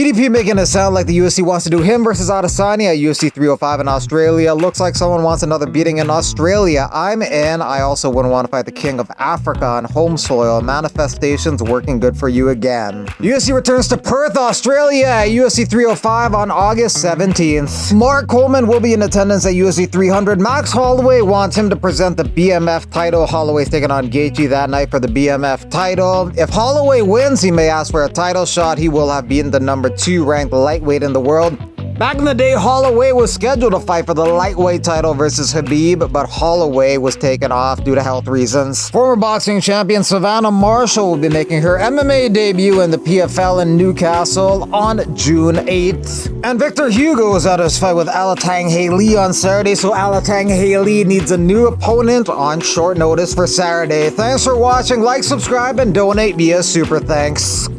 DDP making it sound like the UFC wants to do him versus Adesanya at UFC 305 in Australia. Looks like someone wants another beating in Australia. I'm in. I also wouldn't want to fight the king of Africa on home soil. Manifestations working good for you again. UFC returns to Perth, Australia at UFC 305 on August 17th. Mark Coleman will be in attendance at UFC 300. Max Holloway wants him to present the BMF title. Holloway's taking on Gaethje that night for the BMF title. If Holloway wins, he may ask for a title shot. He will have beaten the number 2 ranked lightweight in the world. Back in the day, Holloway was scheduled to fight for the lightweight title versus Khabib, but Holloway was taken off due to health reasons. Former boxing champion Savannah Marshall will be making her MMA debut in the PFL in Newcastle on June 8th. And Victor Hugo is at his fight with Alatang Haley on Saturday, so Alatang Haley needs a new opponent on short notice for Saturday. Thanks for watching. Like, subscribe, and donate via Super Thanks.